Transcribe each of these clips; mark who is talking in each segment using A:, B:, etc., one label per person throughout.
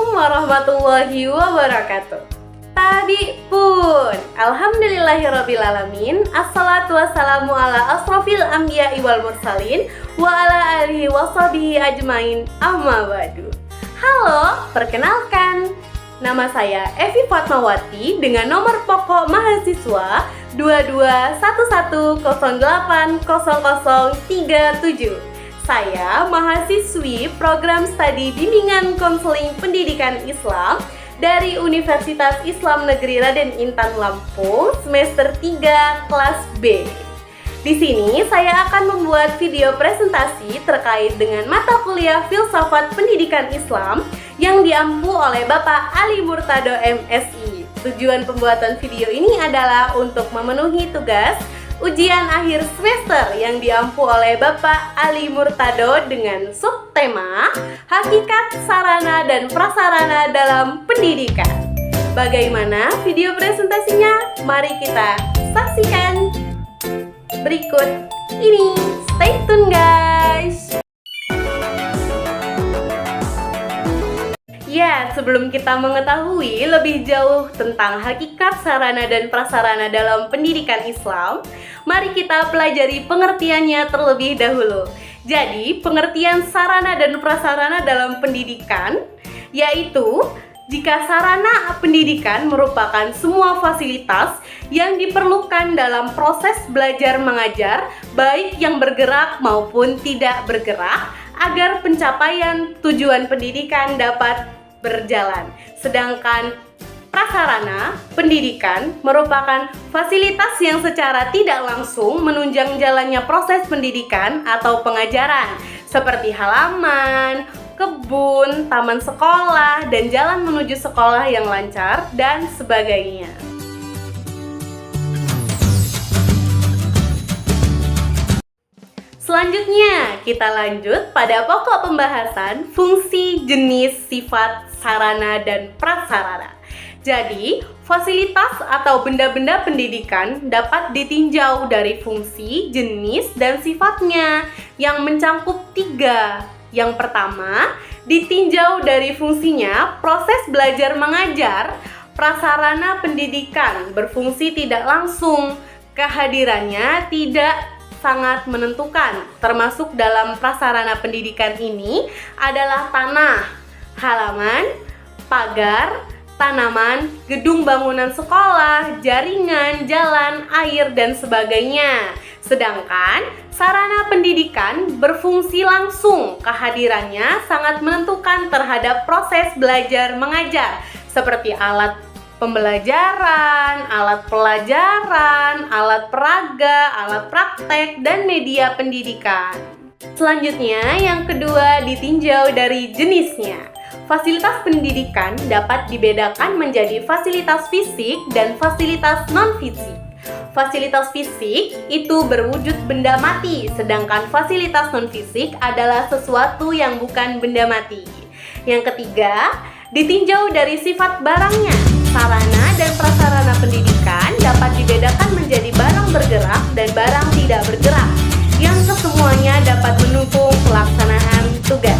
A: Assalamualaikum warahmatullahi wabarakatuh. Tadi pun, alhamdulillahirrabbilalamin. Assalatu wassalamu ala asrofil anbiya'i wal mursalin wa ala alihi washabihi ajmain, amma ba'du. Halo, perkenalkan, nama saya Evi Fatmawati dengan nomor pokok mahasiswa 2211080037. Saya mahasiswi program studi bimbingan konseling pendidikan Islam dari Universitas Islam Negeri Raden Intan Lampung semester 3 kelas B. Di sini saya akan membuat video presentasi terkait dengan mata kuliah Filsafat Pendidikan Islam yang diampu oleh Bapak Ali Murtado MSI. Tujuan pembuatan video ini adalah untuk memenuhi tugas ujian akhir semester yang diampu oleh Bapak Ali Murtado dengan subtema Hakikat Sarana dan Prasarana dalam Pendidikan. Bagaimana video presentasinya? Mari kita saksikan berikut ini. Stay tune guys. Ya, sebelum kita mengetahui lebih jauh tentang hakikat sarana dan prasarana dalam pendidikan Islam, mari kita pelajari pengertiannya terlebih dahulu. Jadi, pengertian sarana dan prasarana dalam pendidikan yaitu jika sarana pendidikan merupakan semua fasilitas yang diperlukan dalam proses belajar mengajar, baik yang bergerak maupun tidak bergerak, agar pencapaian tujuan pendidikan dapat berjalan. Sedangkan prasarana pendidikan merupakan fasilitas yang secara tidak langsung menunjang jalannya proses pendidikan atau pengajaran, seperti halaman, kebun, taman sekolah, dan jalan menuju sekolah yang lancar, dan sebagainya. Selanjutnya, kita lanjut pada pokok pembahasan fungsi, jenis, sifat, sarana, dan prasarana. Jadi, fasilitas atau benda-benda pendidikan dapat ditinjau dari fungsi, jenis, dan sifatnya yang mencakup 3. Yang pertama, ditinjau dari fungsinya, proses belajar mengajar, prasarana pendidikan berfungsi tidak langsung, kehadirannya tidak sangat menentukan. Termasuk dalam prasarana pendidikan ini adalah tanah, halaman, pagar, tanaman, gedung bangunan sekolah, jaringan, jalan, air, dan sebagainya. Sedangkan sarana pendidikan berfungsi langsung, kehadirannya sangat menentukan terhadap proses belajar mengajar, seperti alat pembelajaran, alat pelajaran, alat peraga, alat praktek, dan media pendidikan. Selanjutnya, yang kedua ditinjau dari jenisnya. Fasilitas pendidikan dapat dibedakan menjadi fasilitas fisik dan fasilitas non-fisik. Fasilitas fisik itu berwujud benda mati, sedangkan fasilitas non-fisik adalah sesuatu yang bukan benda mati. Yang ketiga, ditinjau dari sifat barangnya. Sarana dan prasarana pendidikan dapat dibedakan menjadi barang bergerak dan barang tidak bergerak, yang kesemuanya dapat mendukung pelaksanaan tugas.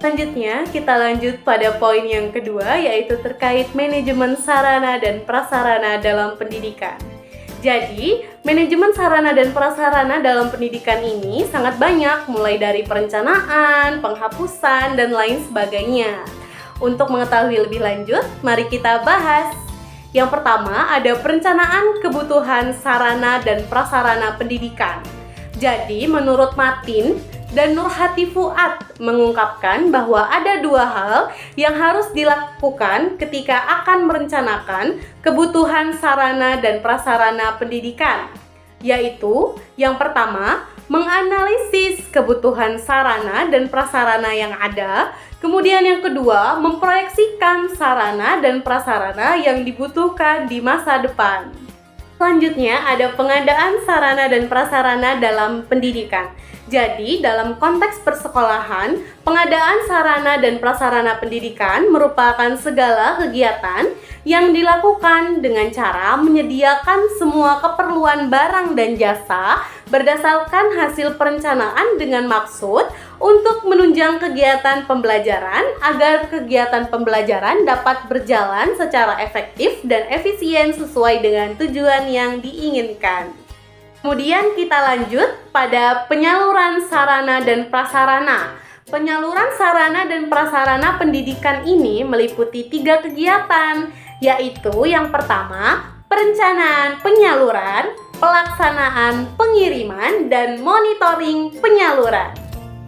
A: Selanjutnya, kita lanjut pada poin yang kedua, yaitu terkait manajemen sarana dan prasarana dalam pendidikan. Jadi, manajemen sarana dan prasarana dalam pendidikan ini sangat banyak, mulai dari perencanaan, penghapusan, dan lain sebagainya. Untuk mengetahui lebih lanjut, mari kita bahas. Yang pertama, ada perencanaan kebutuhan sarana dan prasarana pendidikan. Jadi, menurut Matin dan Nurhati Fuad mengungkapkan bahwa ada 2 hal yang harus dilakukan ketika akan merencanakan kebutuhan sarana dan prasarana pendidikan, yaitu yang pertama, menganalisis kebutuhan sarana dan prasarana yang ada, kemudian yang kedua, memproyeksikan sarana dan prasarana yang dibutuhkan di masa depan. Selanjutnya ada pengadaan sarana dan prasarana dalam pendidikan. Jadi, dalam konteks persekolahan, pengadaan sarana dan prasarana pendidikan merupakan segala kegiatan yang dilakukan dengan cara menyediakan semua keperluan barang dan jasa berdasarkan hasil perencanaan dengan maksud untuk menunjang kegiatan pembelajaran agar kegiatan pembelajaran dapat berjalan secara efektif dan efisien sesuai dengan tujuan yang diinginkan. Kemudian kita lanjut pada penyaluran sarana dan prasarana. Penyaluran sarana dan prasarana pendidikan ini meliputi 3 kegiatan, yaitu yang pertama, perencanaan penyaluran, pelaksanaan pengiriman, dan monitoring penyaluran.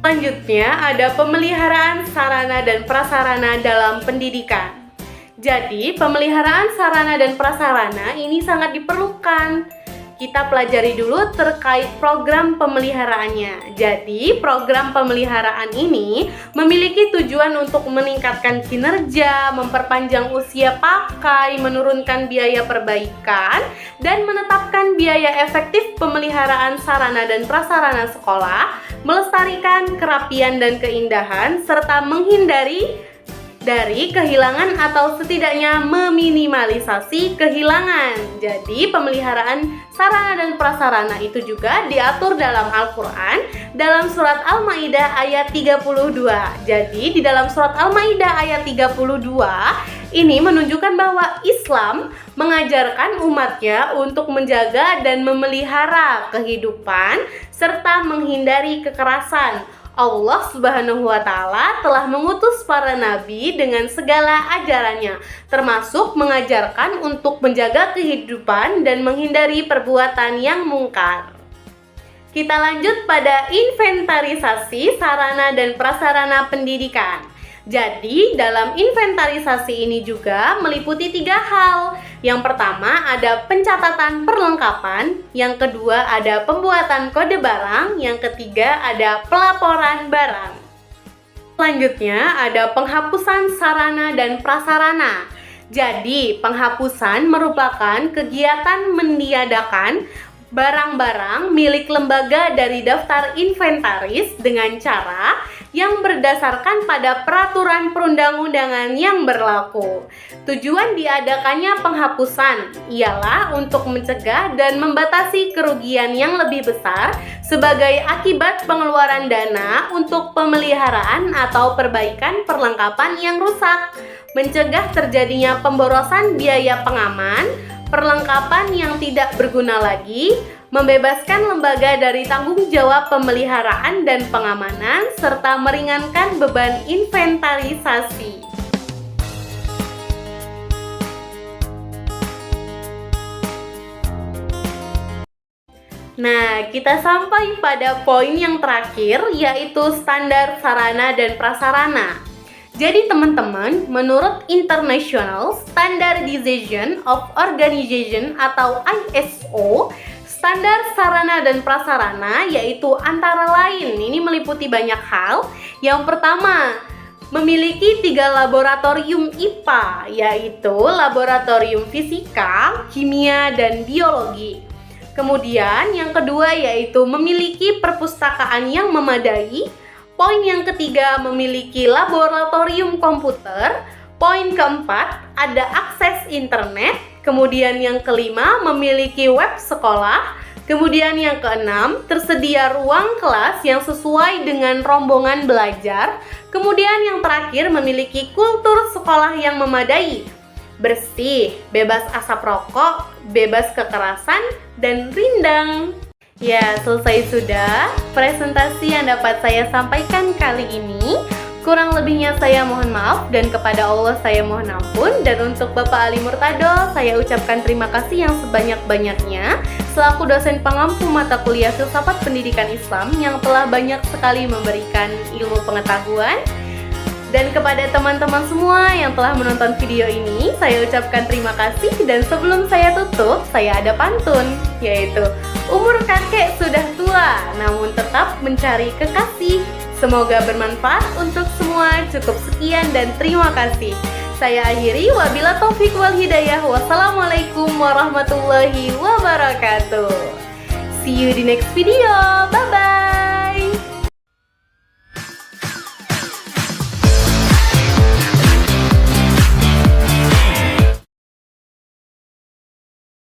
A: Selanjutnya ada pemeliharaan sarana dan prasarana dalam pendidikan. Jadi, pemeliharaan sarana dan prasarana ini sangat diperlukan. Kita pelajari dulu terkait program pemeliharaannya. Jadi, program pemeliharaan ini memiliki tujuan untuk meningkatkan kinerja, memperpanjang usia pakai, menurunkan biaya perbaikan, dan menetapkan biaya efektif pemeliharaan sarana dan prasarana sekolah, melestarikan kerapian dan keindahan, serta menghindari dari kehilangan atau setidaknya meminimalisasi kehilangan. Jadi, pemeliharaan sarana dan prasarana itu juga diatur dalam Al-Quran dalam surat Al-Maidah ayat 32. Jadi, di dalam surat Al-Maidah ayat 32 ini menunjukkan bahwa Islam mengajarkan umatnya untuk menjaga dan memelihara kehidupan serta menghindari kekerasan. Allah Subhanahu wa Ta'ala telah mengutus para nabi dengan segala ajarannya, termasuk mengajarkan untuk menjaga kehidupan dan menghindari perbuatan yang mungkar. Kita lanjut pada inventarisasi sarana dan prasarana pendidikan. Jadi, dalam inventarisasi ini juga meliputi 3 hal. Yang pertama ada pencatatan perlengkapan, yang kedua ada pembuatan kode barang, yang ketiga ada pelaporan barang. Selanjutnya ada penghapusan sarana dan prasarana. Jadi, penghapusan merupakan kegiatan meniadakan barang-barang milik lembaga dari daftar inventaris dengan cara yang berdasarkan pada peraturan perundang-undangan yang berlaku. Tujuan diadakannya penghapusan ialah untuk mencegah dan membatasi kerugian yang lebih besar sebagai akibat pengeluaran dana untuk pemeliharaan atau perbaikan perlengkapan yang rusak, mencegah terjadinya pemborosan biaya pengaman, perlengkapan yang tidak berguna lagi, membebaskan lembaga dari tanggung jawab pemeliharaan dan pengamanan, serta meringankan beban inventarisasi. Nah, kita sampai pada poin yang terakhir, yaitu standar sarana dan prasarana. Jadi teman-teman, menurut International Standardization of Organization atau ISO, standar sarana dan prasarana yaitu antara lain ini meliputi banyak hal. Yang pertama, memiliki 3 laboratorium IPA, yaitu laboratorium fisika, kimia, dan biologi. Kemudian yang kedua yaitu memiliki perpustakaan yang memadai. Poin yang ketiga memiliki laboratorium komputer. Poin keempat ada akses internet. Kemudian yang kelima memiliki web sekolah. Kemudian yang keenam tersedia ruang kelas yang sesuai dengan rombongan belajar. Kemudian yang terakhir memiliki kultur sekolah yang memadai, bersih, bebas asap rokok, bebas kekerasan, dan rindang. Ya, selesai sudah presentasi yang dapat saya sampaikan kali ini. Kurang lebihnya saya mohon maaf dan kepada Allah saya mohon ampun. Dan untuk Bapak Ali Murtado, saya ucapkan terima kasih yang sebanyak-banyaknya selaku dosen pengampu mata kuliah Filsafat Pendidikan Islam yang telah banyak sekali memberikan ilmu pengetahuan. Dan kepada teman-teman semua yang telah menonton video ini, saya ucapkan terima kasih. Dan sebelum saya tutup, saya ada pantun, yaitu umur kakek sudah tua, namun tetap mencari kekasih. Semoga bermanfaat untuk semua. Cukup sekian dan terima kasih. Saya akhiri, wabila taufik wal hidayah. Wassalamualaikum warahmatullahi wabarakatuh. See you di next video. Bye-bye.